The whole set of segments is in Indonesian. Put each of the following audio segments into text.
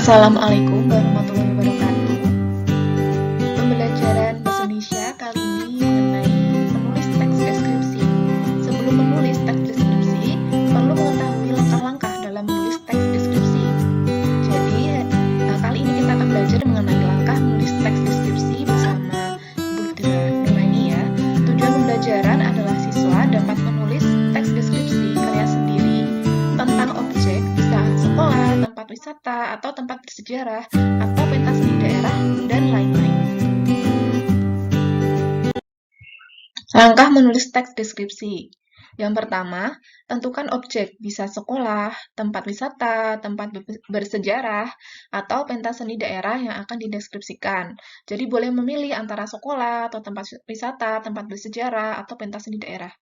Assalamualaikum warahmatullahi wabarakatuh. Pembelajaran bahasa Indonesia kali ini mengenai menulis teks deskripsi. Sebelum menulis teks deskripsi, perlu mengetahui langkah-langkah dalam menulis teks deskripsi. Jadi, kali ini kita akan belajar mengenai langkah menulis teks deskripsi bersama Bu Dira Nuraini ya. Tujuan pembelajaran adalah siswa dapat menulis teks deskripsi karya sendiri tentang objek, bisa sekolah, tempat wisata, atau tempat bersejarah, atau pentas di daerah, dan lain-lain. Langkah menulis teks deskripsi. Yang pertama, tentukan objek, bisa sekolah, tempat wisata, tempat bersejarah, atau pentas seni daerah yang akan dideskripsikan. Jadi boleh memilih antara sekolah, atau tempat wisata, tempat bersejarah, atau pentas seni daerah.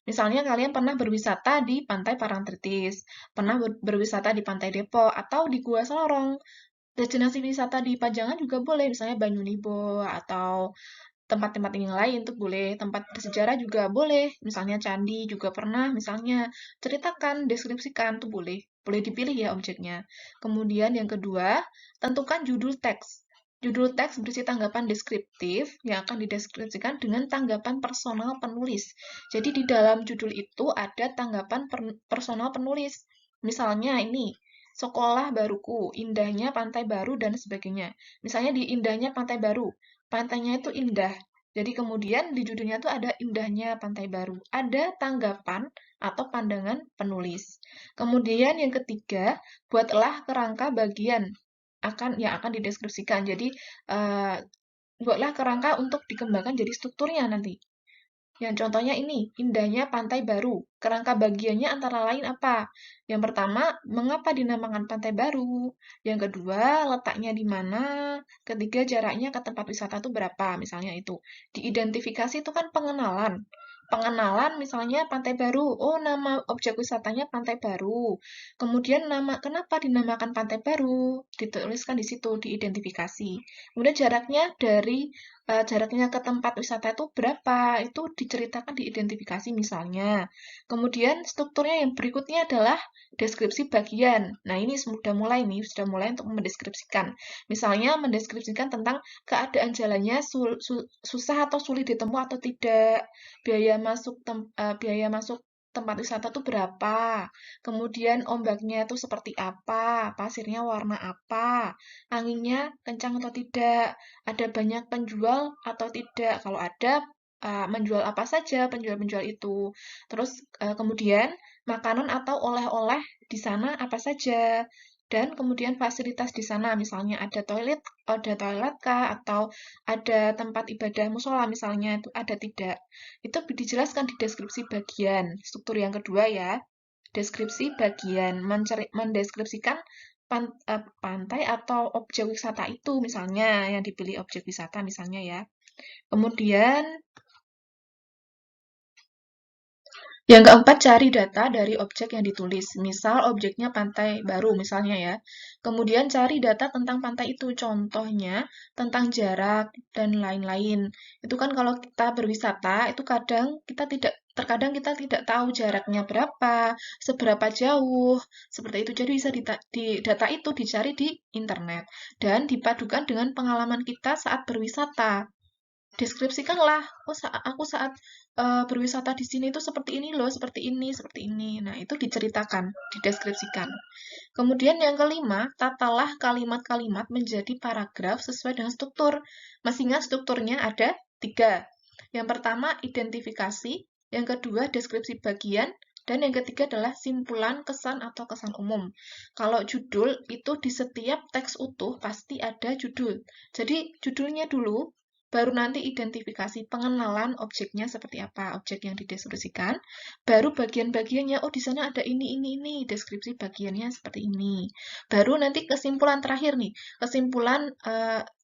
Misalnya kalian pernah berwisata di Pantai Parangtritis, pernah berwisata di Pantai Depok, atau di Gua Sorong. Destinasi wisata di Pajangan juga boleh, misalnya Banyulibo, atau tempat-tempat yang lain tuh boleh. Tempat bersejarah juga boleh, misalnya candi juga pernah, misalnya ceritakan, deskripsikan tuh boleh. Boleh dipilih ya objeknya. Kemudian yang kedua, tentukan judul teks. Judul teks berisi tanggapan deskriptif yang akan dideskripsikan dengan tanggapan personal penulis. Jadi di dalam judul itu ada tanggapan personal penulis. Misalnya ini, sekolah baruku, indahnya pantai baru, dan sebagainya. Misalnya di indahnya pantai baru, pantainya itu indah. Jadi kemudian di judulnya itu ada indahnya pantai baru. Ada tanggapan atau pandangan penulis. Kemudian yang ketiga, buatlah kerangka bagian yang akan dideskripsikan. Jadi buatlah kerangka untuk dikembangkan jadi strukturnya nanti. Yang contohnya ini, indahnya pantai baru. Kerangka bagiannya antara lain apa? Yang pertama, mengapa dinamakan pantai baru? Yang kedua, letaknya di mana? Ketiga, jaraknya ke tempat wisata itu berapa? Misalnya itu. Diidentifikasi itu kan pengenalan. Pengenalan misalnya Pantai Baru. Oh, nama objek wisatanya Pantai Baru. Kemudian kenapa dinamakan Pantai Baru? Dituliskan di situ, diidentifikasi. Kemudian jaraknya ke tempat wisata itu berapa? Itu diceritakan, diidentifikasi misalnya. Kemudian strukturnya yang berikutnya adalah deskripsi bagian. Nah, ini sudah mulai untuk mendeskripsikan. Misalnya mendeskripsikan tentang keadaan jalannya susah atau sulit ditempuh atau tidak, biaya masuk tempat wisata itu berapa, kemudian ombaknya itu seperti apa, pasirnya warna apa, anginnya kencang atau tidak, ada banyak penjual atau tidak, kalau ada menjual apa saja penjual-penjual itu. Terus kemudian makanan atau oleh-oleh di sana apa saja, dan kemudian fasilitas di sana, misalnya ada toilet kah, atau ada tempat ibadah musola misalnya, itu ada tidak. Itu dijelaskan di deskripsi bagian. Struktur yang kedua ya, deskripsi bagian, mendeskripsikan pantai atau objek wisata itu, misalnya yang dipilih objek wisata misalnya ya. Kemudian yang keempat, cari data dari objek yang ditulis. Misal objeknya pantai baru misalnya ya. Kemudian cari data tentang pantai itu. Contohnya tentang jarak dan lain-lain. Itu kan kalau kita berwisata, itu terkadang kita tidak tahu jaraknya berapa, seberapa jauh, seperti itu. Jadi bisa data itu dicari di internet dan dipadukan dengan pengalaman kita saat berwisata. Deskripsikanlah, aku saat berwisata di sini itu seperti ini loh, seperti ini, seperti ini. Nah, itu diceritakan, dideskripsikan. Kemudian yang kelima, tatalah kalimat-kalimat menjadi paragraf sesuai dengan struktur. Masih ingat strukturnya ada 3. Yang pertama, identifikasi. Yang kedua, deskripsi bagian. Dan yang ketiga adalah simpulan, kesan, atau kesan umum. Kalau judul, itu di setiap teks utuh pasti ada judul. Jadi, judulnya dulu, baru nanti identifikasi pengenalan objeknya seperti apa, objek yang dideskripsikan, baru bagian-bagiannya, oh di sana ada ini, deskripsi bagiannya seperti ini. Baru nanti kesimpulan terakhir nih, kesimpulan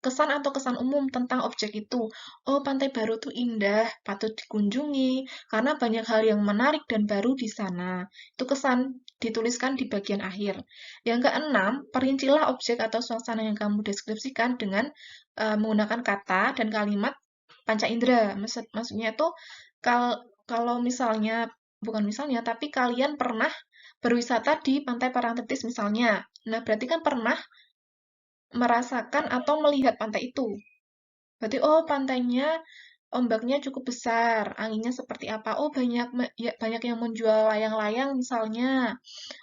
kesan atau kesan umum tentang objek itu. Oh, Pantai Baru itu indah, patut dikunjungi, karena banyak hal yang menarik dan baru di sana. Itu kesan dituliskan di bagian akhir. Yang keenam, perincilah objek atau suasana yang kamu deskripsikan dengan menggunakan kata dan kalimat panca indera. Maksudnya itu kalau misalnya, bukan misalnya, tapi kalian pernah berwisata di Pantai Parangtritis misalnya. Nah, berarti kan pernah merasakan atau melihat pantai itu. Berarti, oh pantainya ombaknya cukup besar, anginnya seperti apa? Oh ya, banyak yang menjual layang-layang misalnya,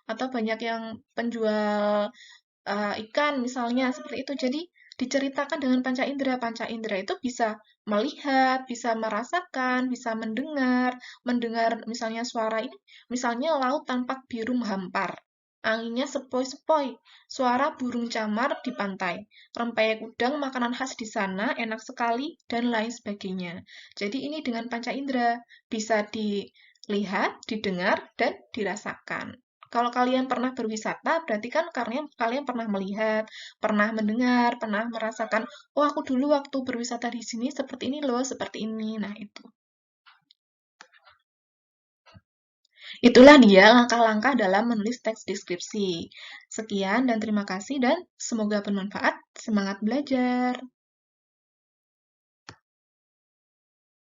atau banyak yang penjual ikan misalnya seperti itu. Jadi diceritakan dengan panca indera. Panca indera itu bisa melihat, bisa merasakan, bisa mendengar. Mendengar misalnya suara ini, misalnya laut tampak biru menghampar. Anginnya sepoi-sepoi, suara burung camar di pantai, rempeyek udang makanan khas di sana, enak sekali, dan lain sebagainya. Jadi ini dengan panca indera, bisa dilihat, didengar, dan dirasakan. Kalau kalian pernah berwisata, berarti kan kalian pernah melihat, pernah mendengar, pernah merasakan, oh aku dulu waktu berwisata di sini seperti ini loh, seperti ini. Nah, itu. Itulah dia langkah-langkah dalam menulis teks deskripsi. Sekian dan terima kasih dan semoga bermanfaat. Semangat belajar!